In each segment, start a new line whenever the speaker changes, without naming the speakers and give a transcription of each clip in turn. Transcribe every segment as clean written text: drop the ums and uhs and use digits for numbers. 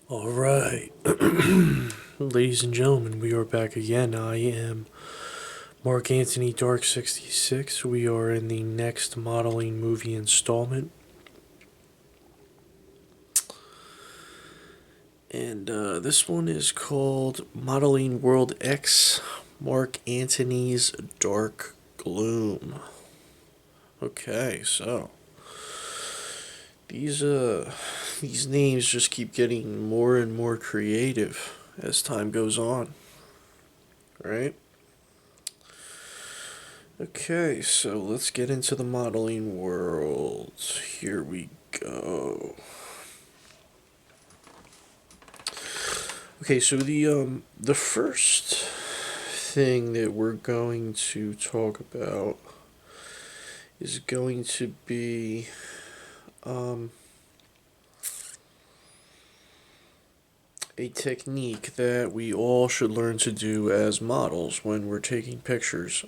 All right, ladies and gentlemen, we are back again. I am Mark Antony Dark 66. We are in the next modeling movie installment, and this one is called Modeling World X Mark Antony's Dark Gloom. Okay, so these uh these names just keep getting more and more creative as time goes on, right? Okay, so let's get into the modeling world. Here we go. Okay, so the first thing that we're going to talk about is going to be um, a technique that we all should learn to do as models when we're taking pictures.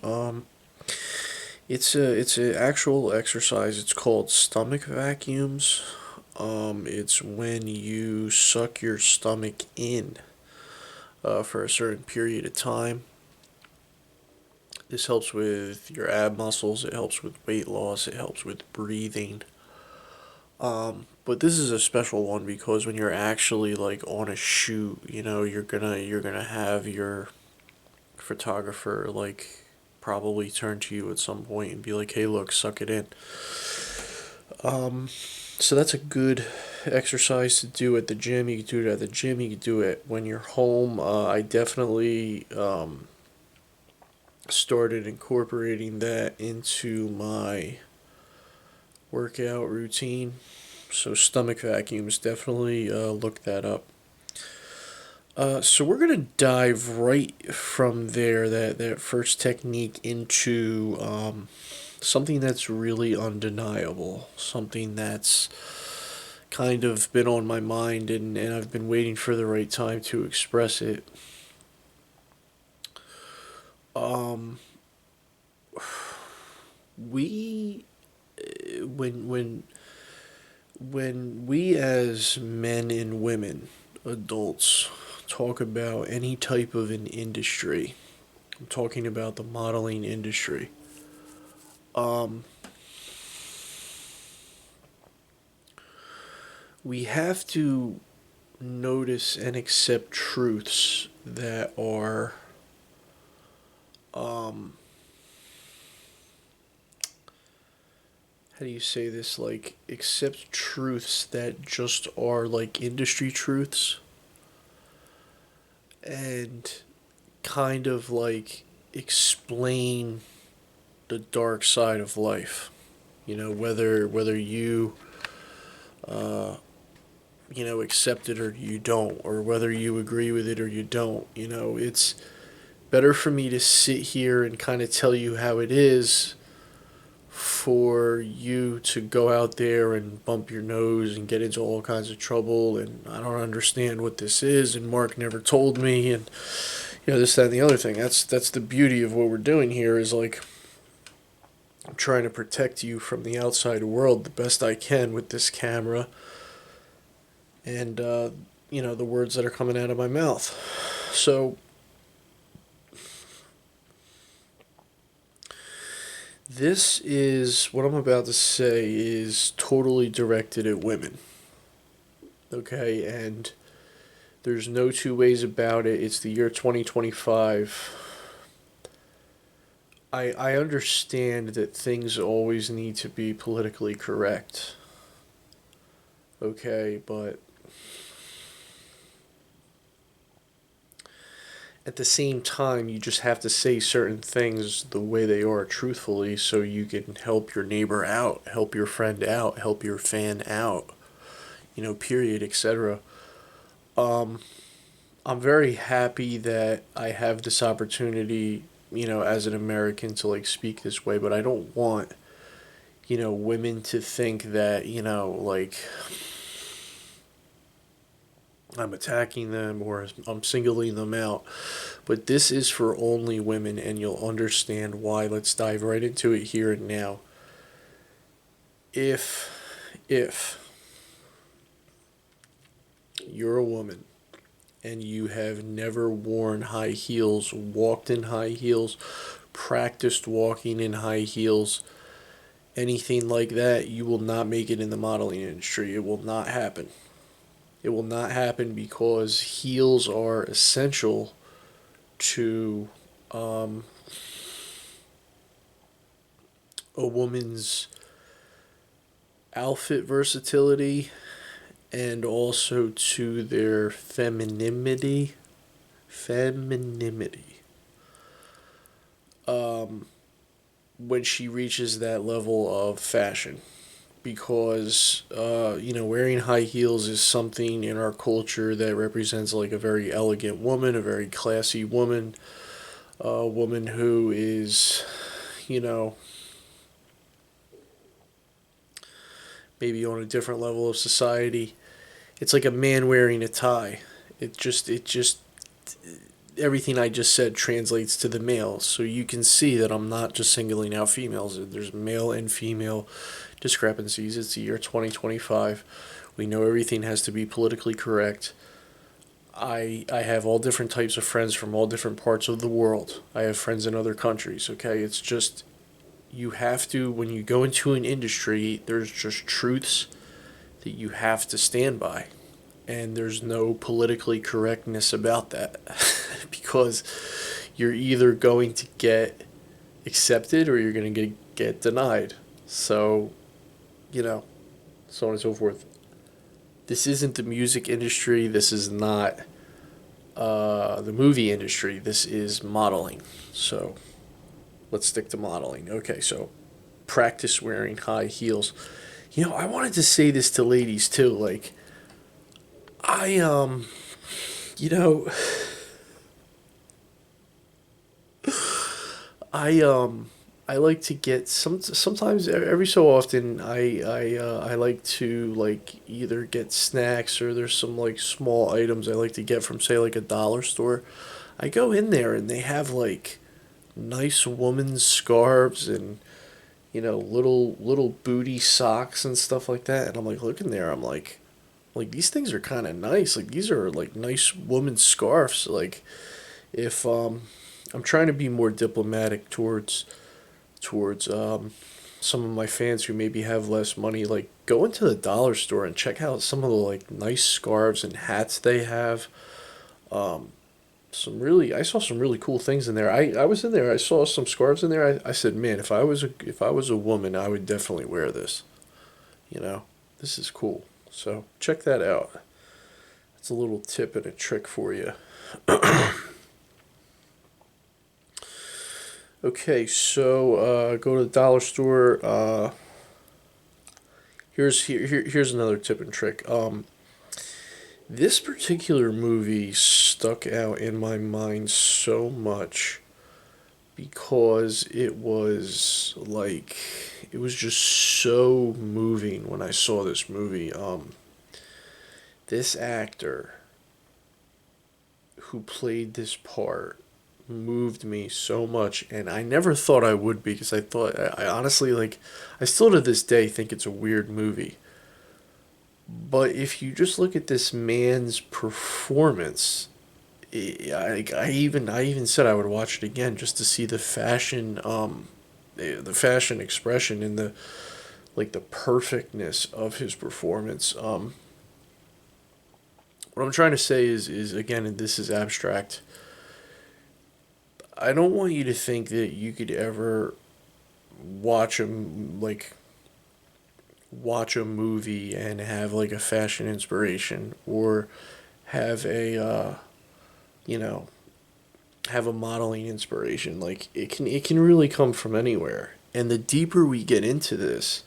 It's a actual exercise. It's called stomach vacuums. It's when you suck your stomach in for a certain period of time. This helps with your ab muscles. It helps with weight loss. It helps with breathing. But this is a special one because when you're actually like on a shoot, you're gonna have your photographer like probably turn to you at some point and be like, "Hey, look, suck it in." So that's a good exercise to do at the gym. You can do it at the gym. You can do it when you're home. I definitely started incorporating that into my workout routine. So stomach vacuums, definitely look that up. So we're gonna dive right from there, that first technique, into something that's really undeniable, something that's kind of been on my mind, and I've been waiting for the right time to express it. Um, we when we as men and women, adults, talk about any type of an industry, I'm talking about the modeling industry. Um, we have to notice and accept truths that are um, how do you say this, like accept truths that just are like industry truths, and kind of like explain the dark side of life. Whether you accept it or you don't, or whether you agree with it or you don't. It's better for me to sit here and kind of tell you how it is, for you to go out there and bump your nose and get into all kinds of trouble, and I don't understand what this is, and Mark never told me, and this, that, and the other thing. That's the beauty of what we're doing here, is like I'm trying to protect you from the outside world the best I can with this camera, and the words that are coming out of my mouth. So this is what I'm about to say is totally directed at women. Okay, and there's no two ways about it. It's the year 2025. I understand that things always need to be politically correct. Okay, but at the same time, you just have to say certain things the way they are truthfully, so you can help your neighbor out, help your friend out, help your fan out, period, etc. Um, I'm very happy that I have this opportunity, as an American, to like speak this way, but I don't want, women to think that, like I'm attacking them or I'm singling them out. But this is for only women, and you'll understand why. Let's dive right into it here and now. If you're a woman and you have never worn high heels, walked in high heels, practiced walking in high heels, anything like that, you will not make it in the modeling industry. It will not happen. It will not happen because heels are essential to um, a woman's outfit versatility and also to their femininity. Femininity. Um, when she reaches that level of fashion. Because, wearing high heels is something in our culture that represents like a very elegant woman, a very classy woman, a woman who is, you know, maybe on a different level of society. It's like a man wearing a tie. It just everything I just said translates to the male. So you can see that I'm not just singling out females. There's male and female discrepancies. It's the year 2025. We know everything has to be politically correct. I have all different types of friends from all different parts of the world. I have friends in other countries, okay? It's just you have to when you go into an industry, there's just truths that you have to stand by. And there's no politically correctness about that because you're either going to get accepted or you're going to get denied. So, you know, so on and so forth. This isn't the music industry. This is not the movie industry. This is modeling. So let's stick to modeling. Okay, so practice wearing high heels. I wanted to say this to ladies too. Like, I, you know, I I like to get sometimes every so often I like to like either get snacks or there's some like small items I like to get from say like a dollar store. I go in there and they have like nice women's scarves and little booty socks and stuff like that and I'm like looking there I'm like these things are kind of nice like these are like nice women's scarves like if I'm trying to be more diplomatic towards some of my fans who maybe have less money, like go into the dollar store and check out some of the like nice scarves and hats they have. Um, I saw some really cool things in there. I was in there. I saw some scarves in there. I said, man, if I was a woman, I would definitely wear this. You know, this is cool. So check that out. It's a little tip and a trick for you. Okay, so go to the dollar store. Here's another tip and trick. This particular movie stuck out in my mind so much because it was just so moving when I saw this movie. This actor who played this part moved me so much and I never thought I would because I honestly like I still to this day think it's a weird movie. But if you just look at this man's performance, I even said I would watch it again just to see the fashion expression and the like the perfectness of his performance. What I'm trying to say is again, and this is abstract. I don't want you to think that you could ever watch watch a movie and have like a fashion inspiration or have a you know have a modeling inspiration. Like it can really come from anywhere. And the deeper we get into this,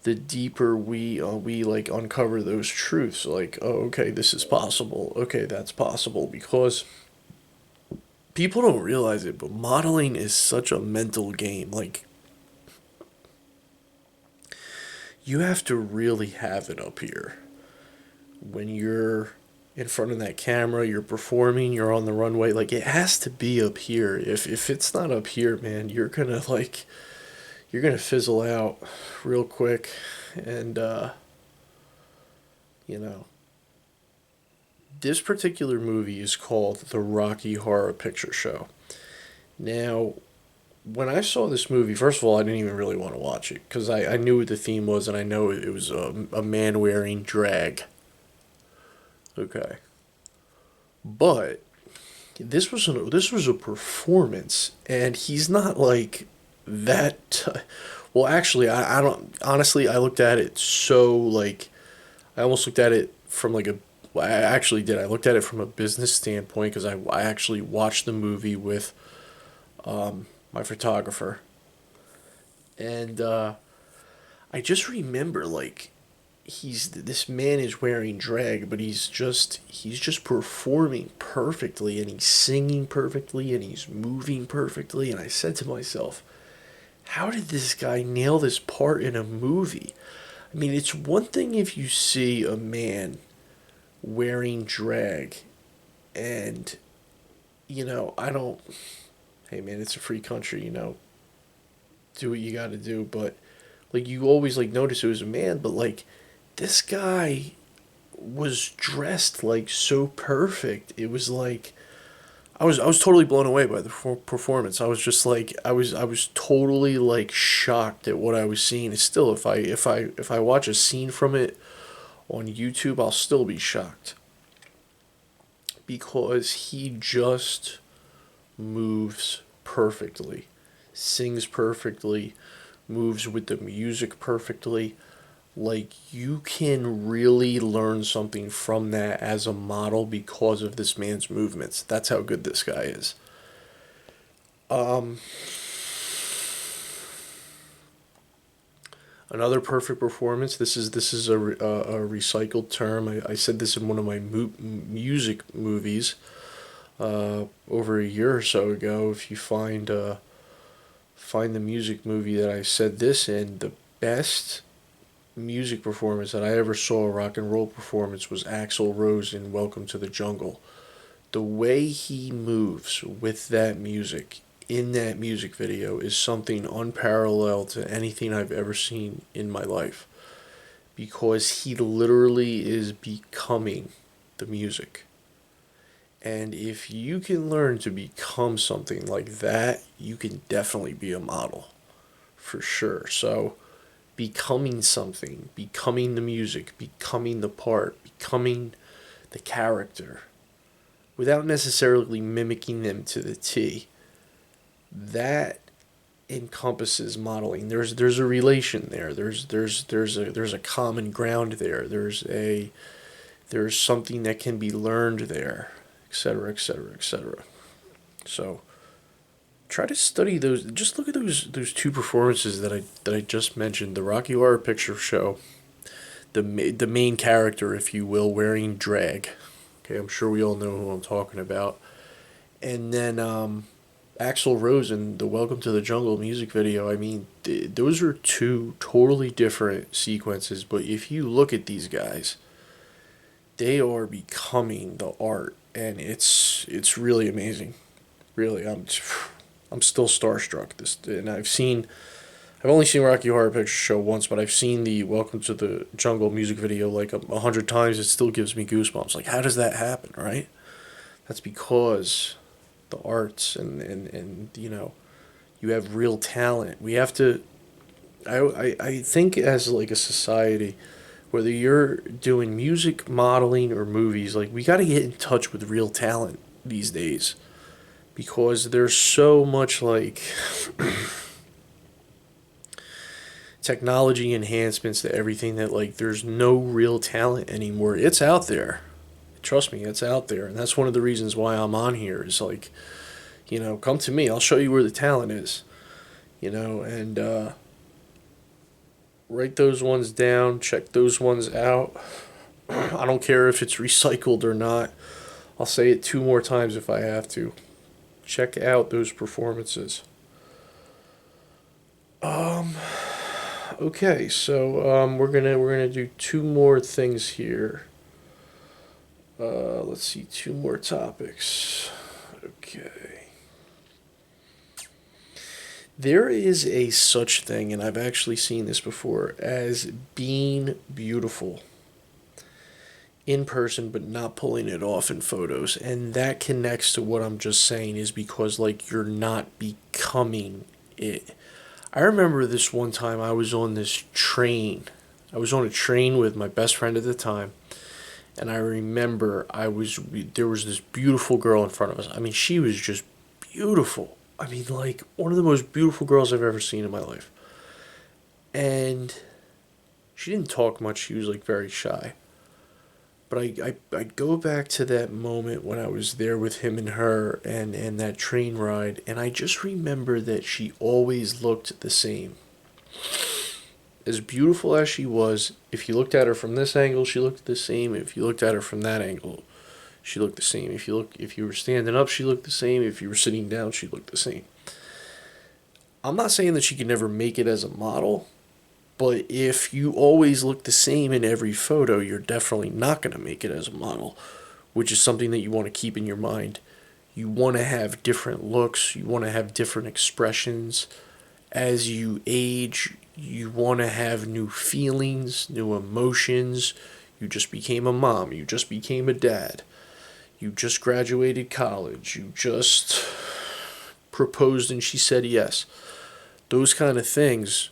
the deeper we like uncover those truths. Like, oh, okay, this is possible. Okay, that's possible because people don't realize it, but modeling is such a mental game. Like, you have to really have it up here when you're in front of that camera, you're performing, you're on the runway. Like, it has to be up here. If it's not up here, man, you're gonna fizzle out real quick, and you know This particular movie is called The Rocky Horror Picture Show. Now, when I saw this movie, first of all, I didn't even really want to watch it because I knew what the theme was, and I know it was a man wearing drag. Okay, but this was a performance, and he's not like that. Well, actually, I don't honestly. I looked at it so like I almost looked at it from like a. Well, I actually did. I looked at it from a business standpoint because I actually watched the movie with my photographer, and I just remember like this man is wearing drag, but he's just performing perfectly, and he's singing perfectly, and he's moving perfectly, and I said to myself, how did this guy nail this part in a movie? I mean, it's one thing if you see a man wearing drag, and I don't. Hey man, it's a free country, do what you got to do, but like you always like notice it was a man, but like this guy was dressed like so perfect. It was like I was totally blown away by the performance. I was just like I was totally like shocked at what I was seeing. It's still if I watch a scene from it on YouTube, I'll still be shocked because he just moves perfectly, sings perfectly, moves with the music perfectly. Like you can really learn something from that as a model because of this man's movements. That's how good this guy is. Um, Another perfect performance. This is a recycled term. I said this in one of my music movies over a year or so ago. If you find the music movie that I said this in, the best music performance that I ever saw, a rock and roll performance, was Axl Rose in Welcome to the Jungle. The way he moves with that music in that music video is something unparalleled to anything I've ever seen in my life because he literally is becoming the music. And if you can learn to become something like that, you can definitely be a model for sure. So, becoming something, becoming the music, becoming the part, becoming the character, without necessarily mimicking them to the T, that encompasses modeling. There's a relation there. There's a common ground there. There's something that can be learned there, etc., etc., etc. So try to study those. Just look at those two performances that I just mentioned. The Rocky Horror Picture Show. The main character, if you will, wearing drag. Okay, I'm sure we all know who I'm talking about. And then Axl Rose in the Welcome to the Jungle music video. I mean, those are two totally different sequences. But if you look at these guys, they are becoming the art, and it's really amazing. Really, I'm still starstruck. And I've only seen Rocky Horror Picture Show once, but I've seen the Welcome to the Jungle music video like 100 times. It still gives me goosebumps. Like, how does that happen, right? That's because the arts and you have real talent. We have to. I think as like a society, whether you're doing music, modeling, or movies, like we got to get in touch with real talent these days because there's so much like technology enhancements to everything that like there's no real talent anymore. It's out there. Trust me, it's out there. And that's one of the reasons why I'm on here is like, come to me. I'll show you where the talent is, and write those ones down, check those ones out. I don't care if it's recycled or not. I'll say it 2 more times if I have to. Check out those performances. Okay, so we're gonna do 2 more things here. Let's see, 2 more topics. Okay. There is a such thing, and I've actually seen this before, as being beautiful. in person but not pulling it off in photos. And that connects to what I'm just saying, is because like you're not becoming it. I remember this one time I was on this train. I was on a train with my best friend at the time, and I remember there was this beautiful girl in front of us. I mean, she was just beautiful. I mean, like one of the most beautiful girls I've ever seen in my life. And she didn't talk much. She was like very shy. But I go back to that moment when I was there with him and her, and that train ride, and I just remember that she always looked the same. As beautiful as she was, if you looked at her from this angle, she looked the same. If you looked at her from that angle, she looked the same. If you were standing up, she looked the same. If you were sitting down, she looked the same. I'm not saying that she could never make it as a model, but if you always look the same in every photo, you're definitely not going to make it as a model, which is something that you want to keep in your mind. You want to have different looks, you want to have different expressions. As you age, you want to have new feelings, new emotions. You just became a mom, you just became a dad, you just graduated college, you just proposed and she said yes. Those kind of things,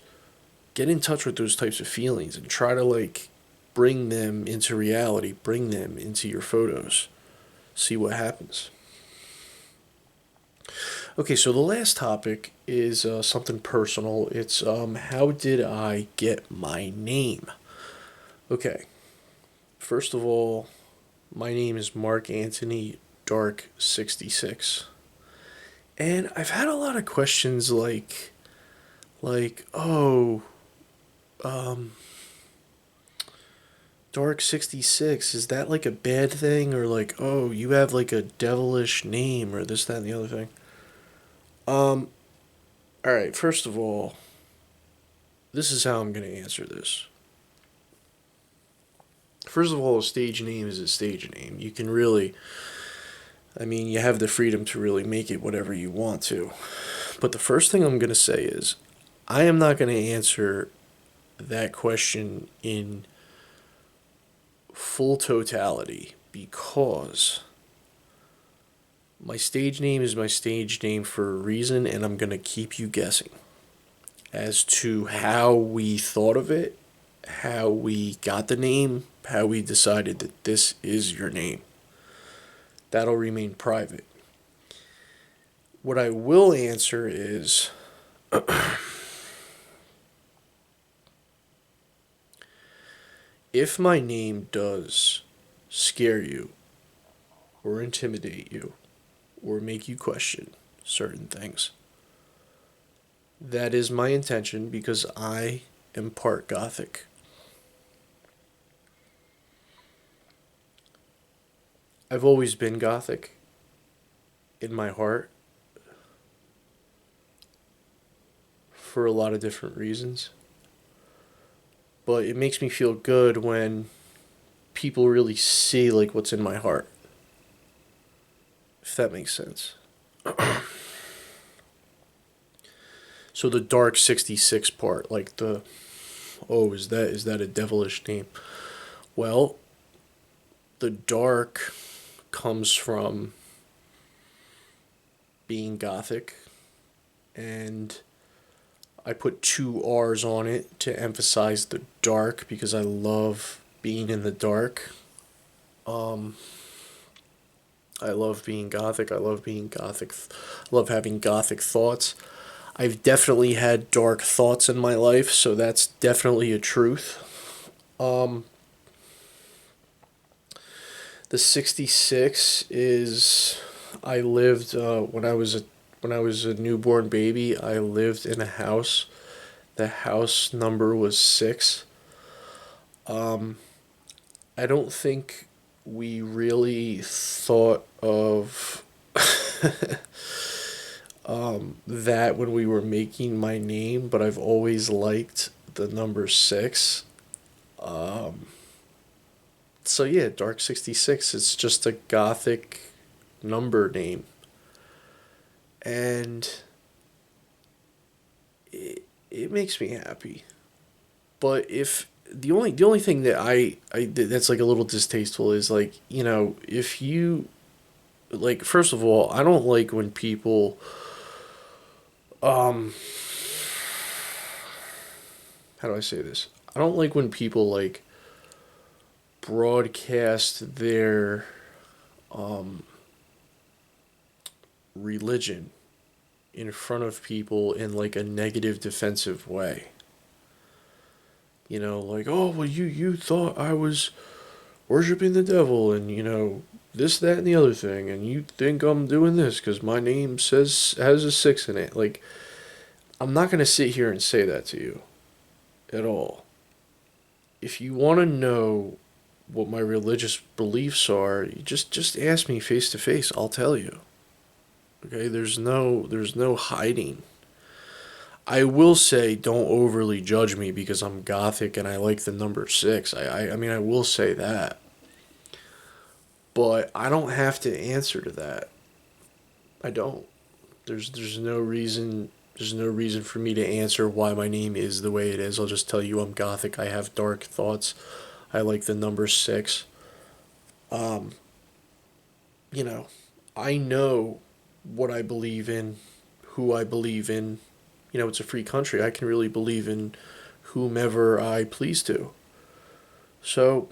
get in touch with those types of feelings and try to like bring them into reality, bring them into your photos. See what happens. Okay, so the last topic is something personal. It's how did I get my name? Okay, first of all, my name is Marq Antini Dark 66. And I've had a lot of questions oh, um, Dark 66, is that like a bad thing? Or like, oh, you have like a devilish name, or this, that, and the other thing? Um, alright, first of all, this is how I'm going to answer this. First of all, a stage name is a stage name. You can really, I mean, you have the freedom to really make it whatever you want to. But the first thing I'm going to say is, I am not going to answer that question in full totality, because my stage name is my stage name for a reason, and I'm going to keep you guessing as to how we thought of it, how we got the name, how we decided that this is your name. That'll remain private. What I will answer is if my name does scare you, or intimidate you, or make you question certain things, that is my intention, because I am part Gothic. I've always been Gothic in my heart for a lot of different reasons. But it makes me feel good when people really see like what's in my heart. If that makes sense. So the dark 66 part, like the, oh, is that a devilish name? Well, the dark comes from being Gothic, and I put two R's on it to emphasize the dark, because I love being in the dark. Um, I love being Gothic. I love being Gothic. I love having Gothic thoughts. I've definitely had dark thoughts in my life, so that's definitely a truth. Um, the 66 is, I lived when I was a newborn baby. I lived in a house. The house number was 6. Um, I don't think we really thought of that when we were making my name, but I've always liked the number 6. Um, so yeah, Dark 66. It's just a Gothic number name, and it makes me happy. But the only thing that that's like a little distasteful is like, if you, like, first of all, I don't like when people, um how do I say this? I don't like when people like broadcast their um religion in front of people in like a negative defensive way. Like, oh well, you thought I was worshiping the devil, and this, that, and the other thing, and you think I'm doing this because my name says has a six in it. Like, I'm not gonna sit here and say that to you at all. If you want to know what my religious beliefs are, you just ask me face to face. I'll tell you. Okay, there's no hiding. I will say, don't overly judge me because I'm gothic and I like the number six. I mean, I will say that, but I don't have to answer to that. I don't. There's no reason. There's no reason for me to answer why my name is the way it is. I'll just tell you I'm gothic. I have dark thoughts. I like the number six. Um, you know, I know what I believe in, who I believe in. It's a free country. I can really believe in whomever I please to. So,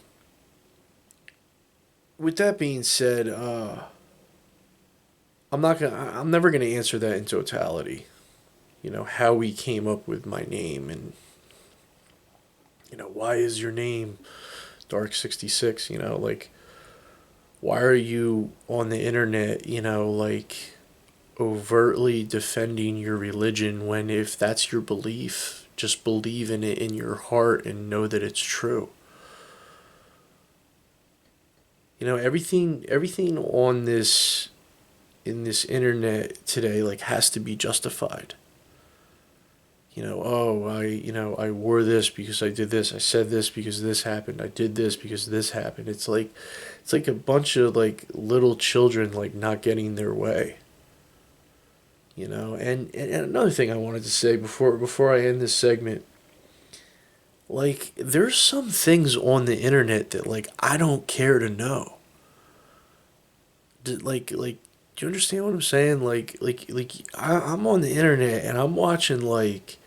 with that being said, I'm never gonna answer that in totality. How we came up with my name, and why is your name Dark 66? Like, why are you on the internet? Like, overtly defending your religion, when if that's your belief, just believe in it in your heart and know that it's true. Everything on this in this internet today, like, has to be justified. Oh, I wore this because I did this. I said this because this happened. I did this because this happened. It's like a bunch of like little children like not getting their way. And another thing I wanted to say before I end this segment, like, there's some things on the internet that like I don't care to know. Like, do you understand what I'm saying? I'm on the internet and I'm watching, like,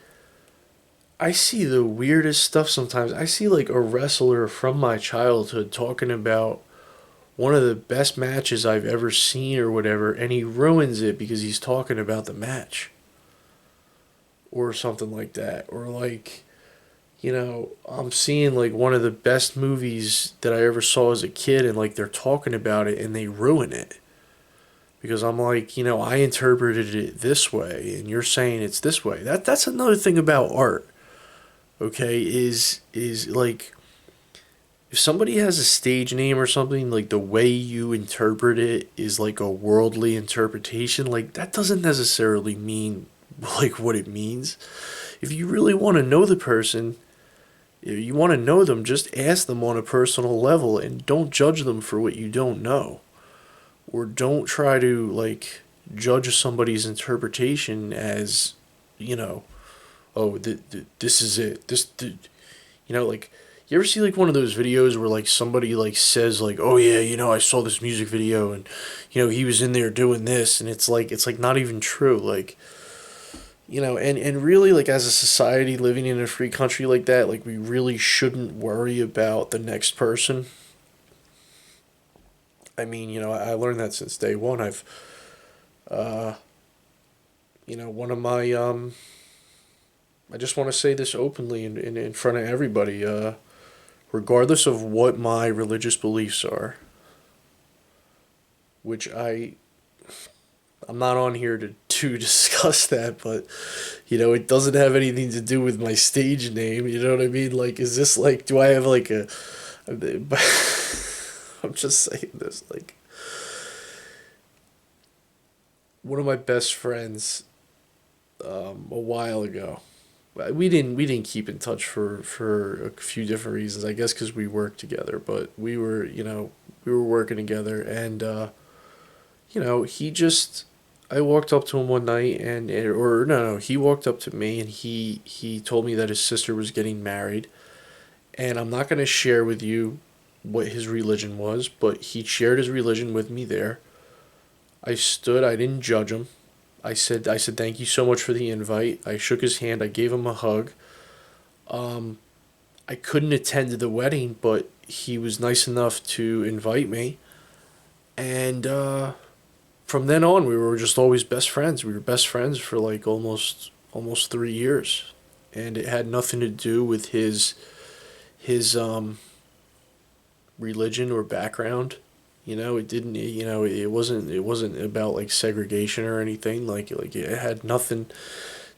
I see the weirdest stuff sometimes. I see like a wrestler from my childhood talking about one of the best matches I've ever seen or whatever, and he ruins it because he's talking about the match or something like that. Or like, I'm seeing like one of the best movies that I ever saw as a kid, and like they're talking about it and they ruin it because I'm like, I interpreted it this way and you're saying it's this way. That's another thing about art. Okay, is like, if somebody has a stage name or something, like the way you interpret it is like a worldly interpretation, like that doesn't necessarily mean like what it means. If you really want to know the person, if you want to know them, just ask them on a personal level and don't judge them for what you don't know. Or don't try to like judge somebody's interpretation as, you know, oh, this is it. Like, you ever see like one of those videos where like somebody like says like, oh yeah, I saw this music video, and he was in there doing this, and it's like not even true. Like, and really, like, as a society living in a free country like that, like, we really shouldn't worry about the next person. I mean, I learned that since day one. Uh, one of my I just want to say this openly in front of everybody. Regardless of what my religious beliefs are, which I'm not on here to discuss that, but it doesn't have anything to do with my stage name. You know what I mean? Like, is this like, do I have like a I'm just saying this, like, one of my best friends, a while ago. We didn't keep in touch for a few different reasons. I guess because we worked together, but we were working together, and he just, I walked up to him one night, or no, he walked up to me, and he told me that his sister was getting married, And I'm not going to share with you what his religion was, but he shared his religion with me there. I stood, I didn't judge him. I said thank you so much for the invite. I shook his hand, I gave him a hug. Um I couldn't attend the wedding, but he was nice enough to invite me. And from then on, we were just always best friends. We were best friends for like almost 3 years, and it had nothing to do with his religion or background. It didn't. It wasn't about like segregation or anything. Like it had nothing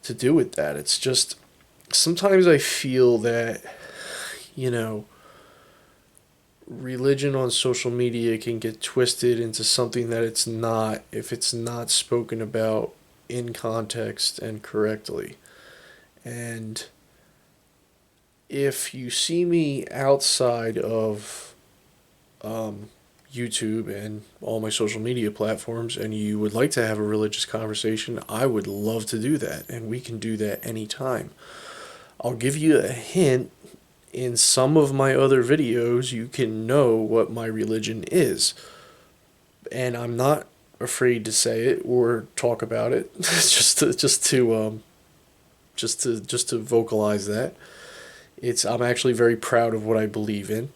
to do with that. It's just sometimes I feel that you know religion on social media can get twisted into something that it's not if it's not spoken about in context and correctly. And if you see me outside of um, YouTube and all my social media platforms and you would like to have a religious conversation, I would love to do that. And we can do that anytime. I'll give you a hint. In some of my other videos, you can know what my religion is. And I'm not afraid to say it or talk about it just to vocalize that. I'm actually very proud of what I believe in.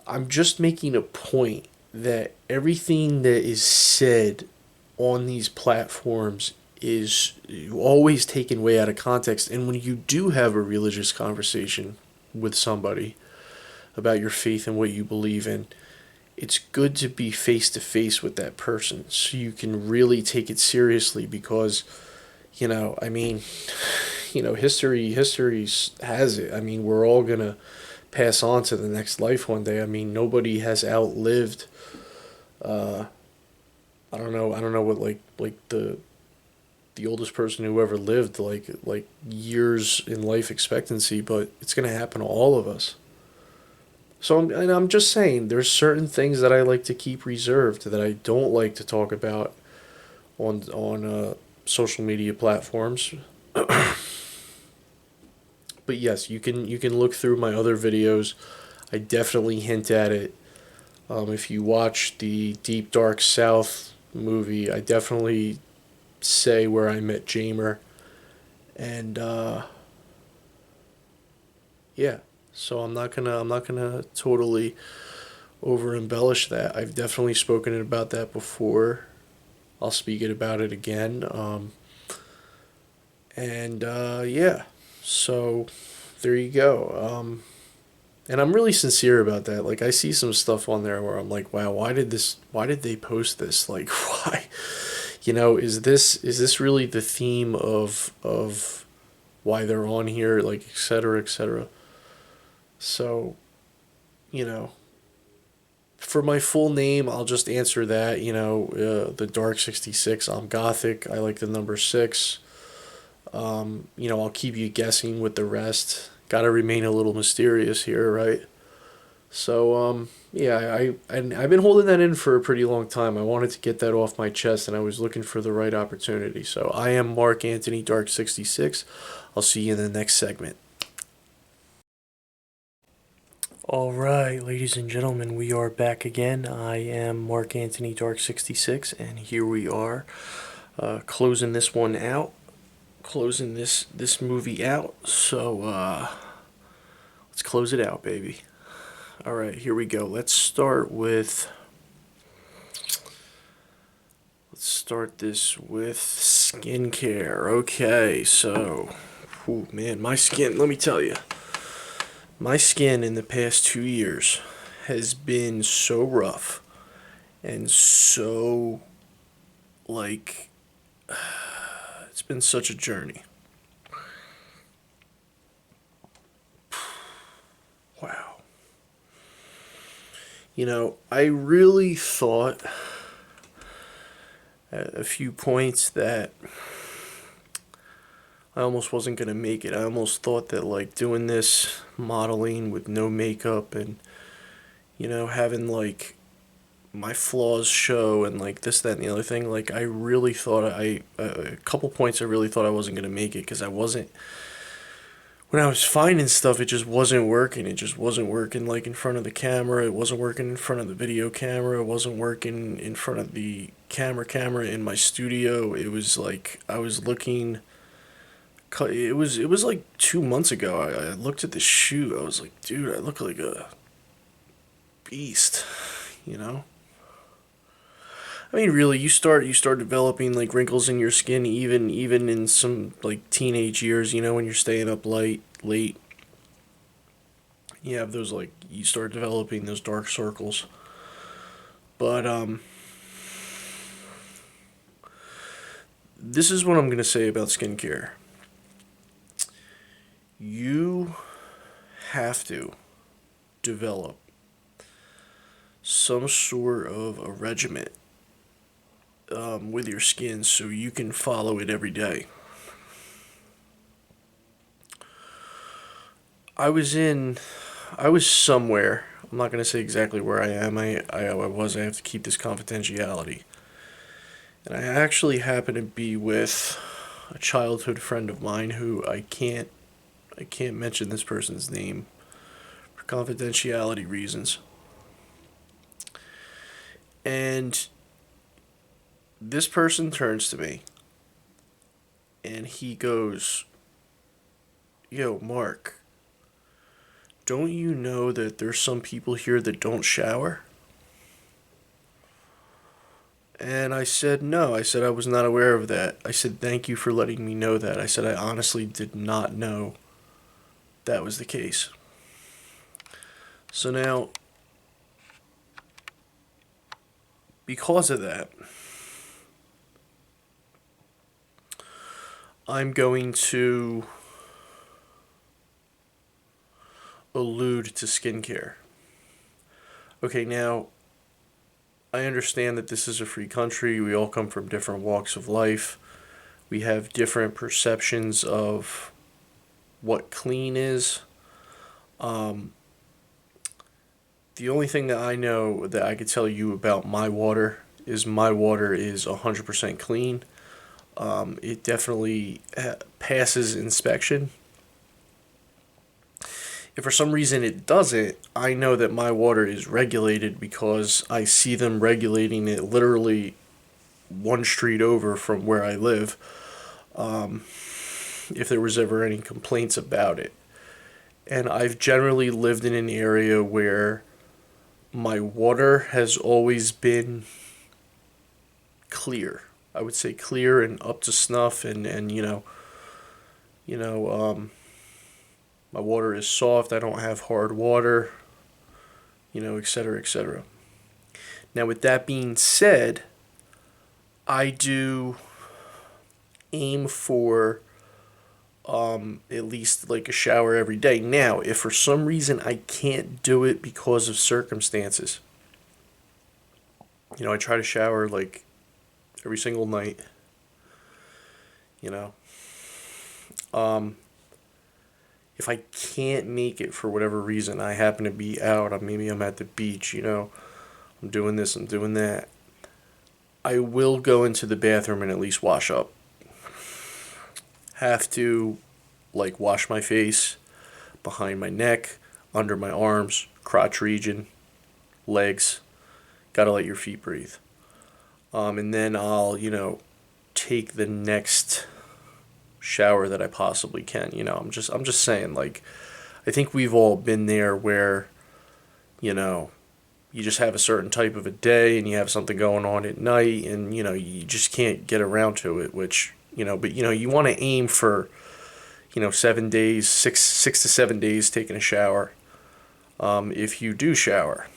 I'm just making a point that everything that is said on these platforms is always taken way out of context. And when you do have a religious conversation with somebody about your faith and what you believe in, it's good to be face to face with that person so you can really take it seriously because, I mean, history has it. I mean, we're all going to pass on to the next life one day. I mean, nobody has outlived uh I don't know what like the oldest person who ever lived like years in life expectancy, but it's going to happen to all of us. So I'm just saying there's certain things that I like to keep reserved that I don't like to talk about on social media platforms. But yes, you can look through my other videos. I definitely hint at it. If you watch the Deep Dark South movie, I definitely say where I met Jamer, and yeah. So I'm not gonna totally over embellish that. I've definitely spoken about that before. I'll speak it about it again. And yeah. So there you go. And I'm really sincere about that. Like I see some stuff on there where I'm like, wow, why did they post this? Like why? Is this really the theme of why they're on here, like et cetera, et cetera. So, you know, for my full name, I'll just answer that, the Dark 66. I'm Gothic. I like the number 6. I'll keep you guessing with the rest. Gotta remain a little mysterious here, right? So, yeah, and I've been holding that in for a pretty long time. I wanted to get that off my chest, and I was looking for the right opportunity. So, I am Mark Antony, Dark 66. I'll see you in the next segment. All right, ladies and gentlemen, we are back again. I am Mark Antony, Dark 66, and here we are, closing this one out, closing this movie out. So, let's close it out, baby. All right, here we go. Let's start this with skincare. Okay, so, oh man, my skin. Let me tell you, my skin in the past 2 years has been so rough and so like it's been such a journey. Wow. I really thought at a few points that I almost wasn't going to make it. I almost thought that like doing this modeling with no makeup and having like my flaws show and like this that and the other thing, like I really thought a couple points I really thought I wasn't going to make it because I wasn't when I was finding stuff, it just wasn't working. It just wasn't working like in front of the camera. It wasn't working in front of the video camera. It wasn't working in front of the camera in my studio. It was like I was looking. It was like 2 months ago. I looked at the shoot. I was like, dude, I look like a beast. You know. I mean, really, you start developing like wrinkles in your skin, even in some like teenage years. You know, when you're staying up late, you have those like you start developing those dark circles. But this is what I'm gonna say about skincare. You have to develop some sort of a regimen with your skin so you can follow it every day. I was in, I was somewhere. I'm not gonna say exactly where I am. I was. I have to keep this confidentiality. And I actually happen to be with a childhood friend of mine who I can't mention this person's name for confidentiality reasons. And this person turns to me and he goes, "Yo, Mark, don't you know that there's some people here that don't shower?" And I said, "No." I said, "I was not aware of that." I said, "Thank you for letting me know that." I said, "I honestly did not know that was the case." So now, because of that, I'm going to allude to skincare. Okay, now, I understand that this is a free country. We all come from different walks of life. We have different perceptions of what clean is. Um, the only thing that I know that I could tell you about my water is 100% clean. It definitely passes inspection. If for some reason it doesn't, I know that my water is regulated because I see them regulating it literally one street over from where I live. If there was ever any complaints about it. And I've generally lived in an area where my water has always been clear. I would say clear and up to snuff, and you know, my water is soft. I don't have hard water, etc., etc. Now, with that being said, I do aim for at least like a shower every day. Now, if for some reason I can't do it because of circumstances, I try to shower like every single night. You know, um, if I can't make it for whatever reason, I happen to be out. Maybe I'm at the beach. I'm doing this. I'm doing that. I will go into the bathroom and at least wash up. Have to like wash my face, behind my neck, under my arms, crotch region, legs. Gotta let your feet breathe. And then I'll, take the next shower that I possibly can. I'm just saying, like, I think we've all been there where, you know, you just have a certain type of a day and you have something going on at night and, you just can't get around to it, which, but, you want to aim for, 7 days, six to 7 days taking a shower. If you do shower,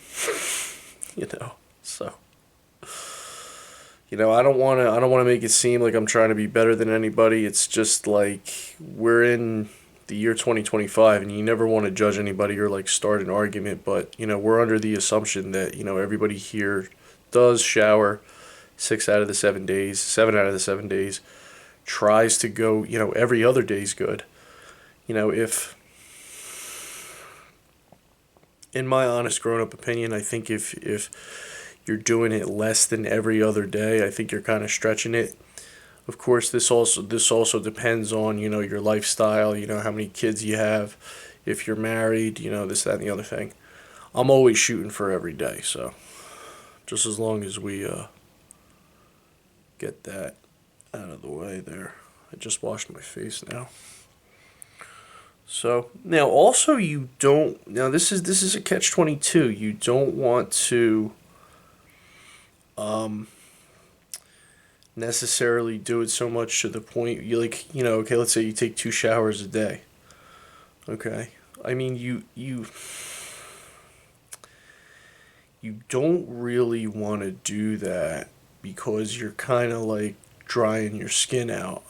so I don't want to make it seem like I'm trying to be better than anybody. It's just like we're in the year 2025 and you never want to judge anybody or like start an argument, but we're under the assumption that everybody here does shower 6 out of the 7 days, 7 out of the 7 days, tries to go, every other day's good. If in my honest grown up opinion, I think if you're doing it less than every other day, I think you're kind of stretching it. Of course, this also depends on, your lifestyle, how many kids you have, if you're married, this, that, and the other thing. I'm always shooting for every day, so just as long as we get that out of the way there. I just washed my face now. So now also you don't, now this is a catch 22. You don't want to necessarily do it so much to the point you like, okay, let's say you take 2 showers a day. Okay. I mean, you don't really want to do that because you're kind of like drying your skin out.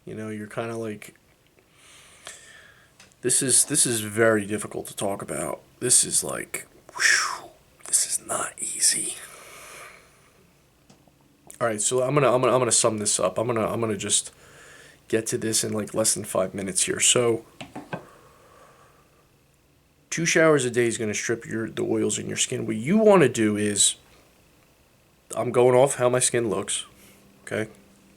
You're kind of like, this is very difficult to talk about. This is like, whew, this is not easy. All right, so I'm gonna sum this up. I'm gonna just get to this in like less than 5 minutes here. So 2 showers a day is gonna strip the oils in your skin. What you want to do is, I'm going off how my skin looks. Okay,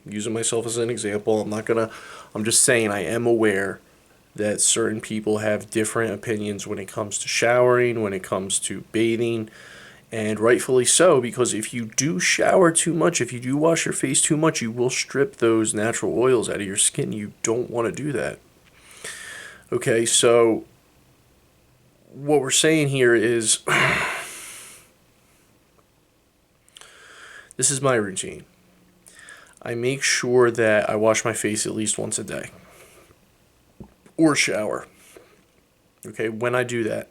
using myself as an example. I'm just saying I am aware that certain people have different opinions when it comes to showering, when it comes to bathing, and rightfully so, because if you do shower too much, if you do wash your face too much, you will strip those natural oils out of your skin. You don't want to do that. Okay, so what we're saying here is this is my routine. I make sure that I wash my face at least once a day or shower. Okay, when I do that,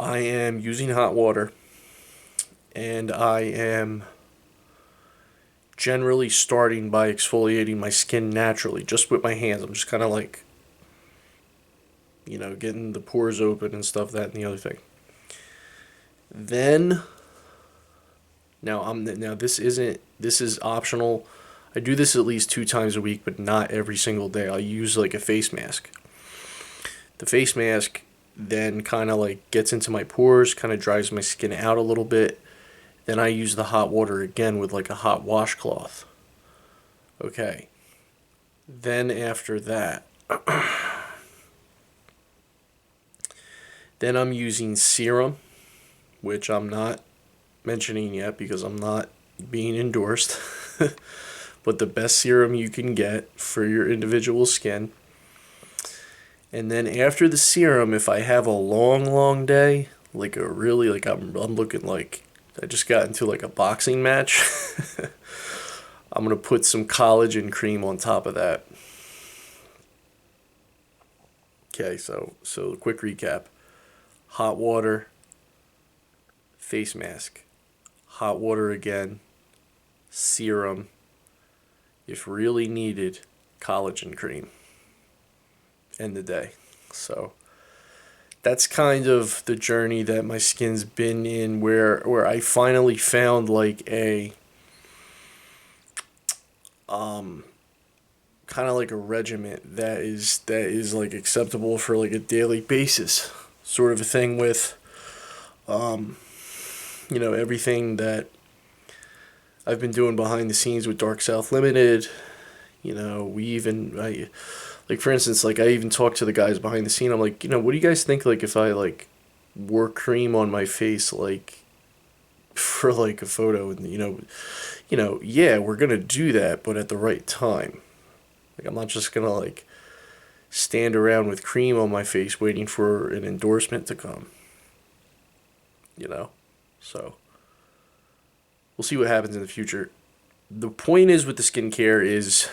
I am using hot water and I am generally starting by exfoliating my skin naturally, just with my hands. I'm just kind of like, getting the pores open and stuff, that and the other thing. Then, now this is optional. I do this at least 2 times a week, but not every single day. I use like a face mask. The face mask then kind of like gets into my pores, kind of dries my skin out a little bit. Then I use the hot water again with like a hot washcloth. Okay. Then after that, then I'm using serum, which I'm not mentioning yet because I'm not being endorsed. But the best serum you can get for your individual skin. And then after the serum, if I have a long, long day, like a really, like I'm looking like I just got into like a boxing match, I'm going to put some collagen cream on top of that. Okay, so quick recap. Hot water, face mask, hot water again, serum, if really needed, collagen cream. End the day. So that's kind of the journey that my skin's been in, where I finally found like a kind of like a regiment that is like acceptable for like a daily basis, sort of a thing with everything that I've been doing behind the scenes with Dark South Limited. Like for instance, like I even talked to the guys behind the scene. I'm like, what do you guys think? Like if I like wore cream on my face, like for like a photo, and yeah, we're gonna do that, but at the right time. Like I'm not just gonna like stand around with cream on my face waiting for an endorsement to come. So we'll see what happens in the future. The point is with the skincare is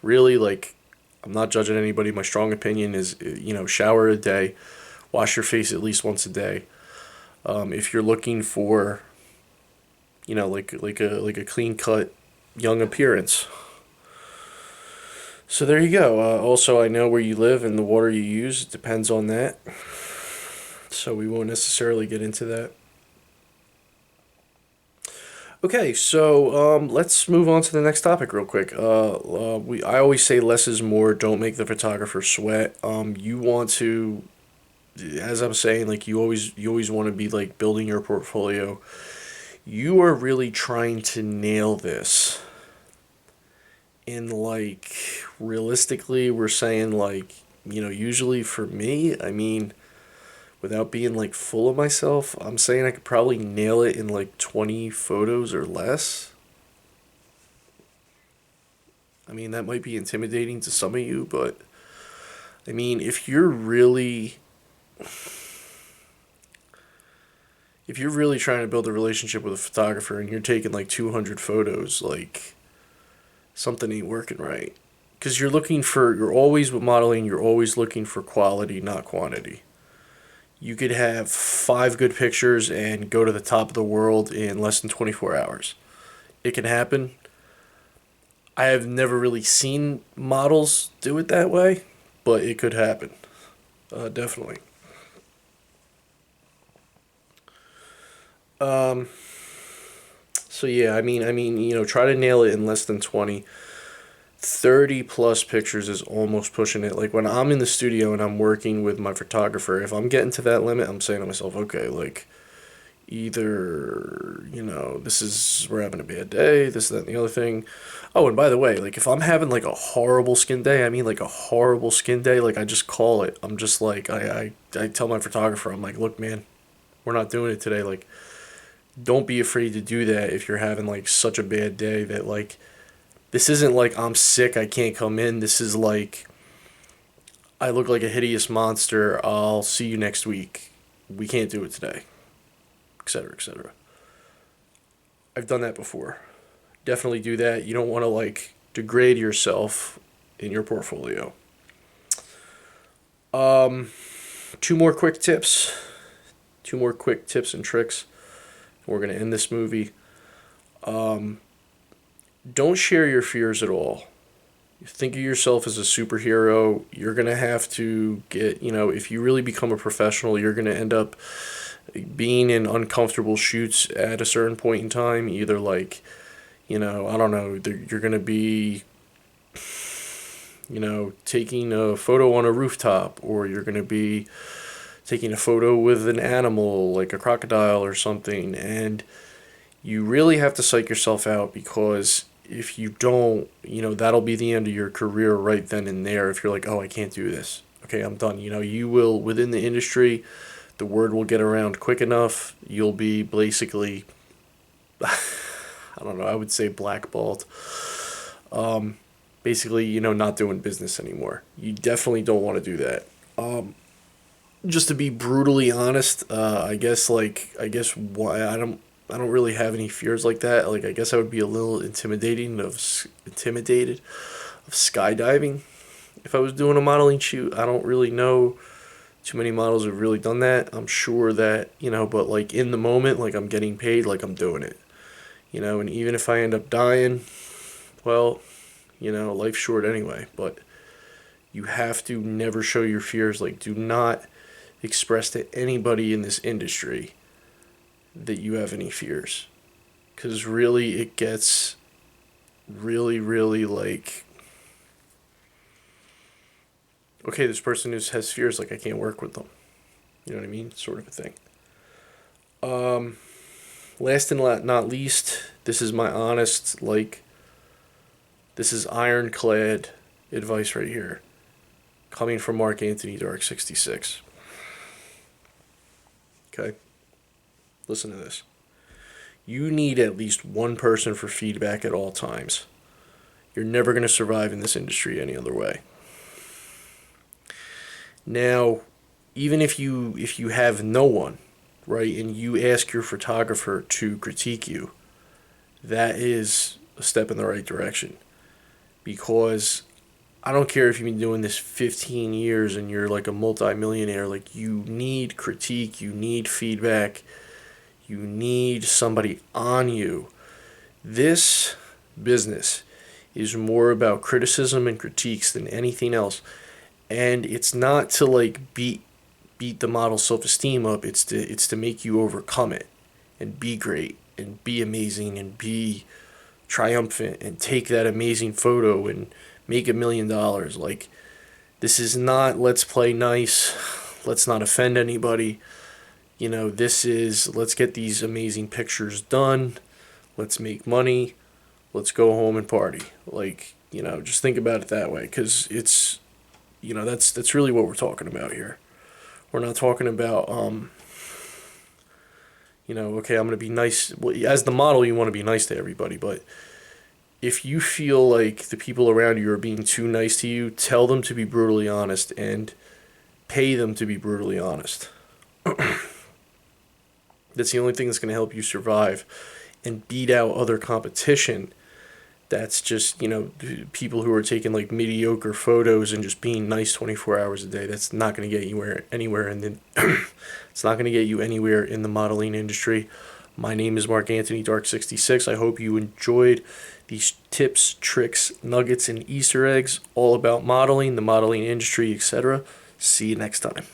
really like, I'm not judging anybody. My strong opinion is, shower a day, wash your face at least once a day. If you're looking for, like a clean cut, young appearance. So there you go. Also, I know where you live and the water you use. It depends on that. So we won't necessarily get into that. Okay, so let's move on to the next topic real quick. I always say less is more. Don't make the photographer sweat. You want to, as I'm saying, like you always want to be like building your portfolio. you are really trying to nail this. And like, realistically, we're saying like, usually for me, I mean, without being like full of myself, I'm saying I could probably nail it in like 20 photos or less. I mean, that might be intimidating to some of you, but I mean, if you're really trying to build a relationship with a photographer and you're taking like 200 photos, like something ain't working right. Because you're always with modeling, you're always looking for quality, not quantity. You could have 5 good pictures and go to the top of the world in less than 24 hours. It can happen. I have never really seen models do it that way, but it could happen. Definitely. Um, so yeah, try to nail it in less than 20. 30 plus pictures is almost pushing it. Like when I'm in the studio and I'm working with my photographer, if I'm getting to that limit, I'm saying to myself, okay, like either, we're having a bad day, this, that, and the other thing. Oh, and by the way, like if I'm having like a horrible skin day, I mean like a horrible skin day, like I just call it. I'm just like, I tell my photographer, I'm like, look, man, we're not doing it today. Like, don't be afraid to do that if you're having like such a bad day that like, this isn't like I'm sick, I can't come in. This is like, I look like a hideous monster. I'll see you next week. We can't do it today, etc., etc. I've done that before. Definitely do that. You don't want to like degrade yourself in your portfolio. Um, two more quick tips. Two more quick tips and tricks. We're gonna end this movie. Um, don't share your fears at all. Think of yourself as a superhero. You're going to have to get, if you really become a professional, you're going to end up being in uncomfortable shoots at a certain point in time. Either like, I don't know, you're going to be, taking a photo on a rooftop, or you're going to be taking a photo with an animal like a crocodile or something. And you really have to psych yourself out, because if you don't, that'll be the end of your career right then and there. If you're like, oh, I can't do this. Okay, I'm done. You will, within the industry, the word will get around quick enough. You'll be basically, I don't know, I would say blackballed. Basically, not doing business anymore. You definitely don't want to do that. Just to be brutally honest, I guess why I don't really have any fears like that. Like I guess I would be a little intimidated of skydiving if I was doing a modeling shoot. I don't really know too many models have really done that. I'm sure that, but like in the moment, like I'm getting paid, like I'm doing it. And even if I end up dying, well, life's short anyway, but you have to never show your fears. Like, do not express to anybody in this industry that you have any fears. Because really, it gets really, really like, okay, this person has fears, like I can't work with them. You know what I mean? Sort of a thing. Last and not least, this is my honest, like, this is ironclad advice right here. Coming from Marq Antini, Dark 66. Okay? Listen to this. You need at least one person for feedback at all times. You're never going to survive in this industry any other way. Now, even if you have no one, right, and you ask your photographer to critique you, that is a step in the right direction. Because I don't care if you've been doing this 15 years and you're like a multimillionaire, like you need critique, you need feedback, you need somebody on you. This business is more about criticism and critiques than anything else. And it's not to like beat the model's self-esteem up. It's to make you overcome it and be great and be amazing and be triumphant and take that amazing photo and make $1 million. Like, this is not let's play nice, let's not offend anybody. this is, let's get these amazing pictures done, let's make money, let's go home and party. Like, just think about it that way, because it's, that's really what we're talking about here. We're not talking about, okay, I'm going to be nice. Well, as the model, you want to be nice to everybody, but if you feel like the people around you are being too nice to you, tell them to be brutally honest and pay them to be brutally honest. That's the only thing that's going to help you survive and beat out other competition. That's just, people who are taking like mediocre photos and just being nice 24 hours a day. That's not going to get you anywhere. And then it's not going to get you anywhere in the modeling industry. My name is Marq Antini Dark 66. I hope you enjoyed these tips, tricks, nuggets, and Easter eggs all about modeling, the modeling industry, etc. See you next time.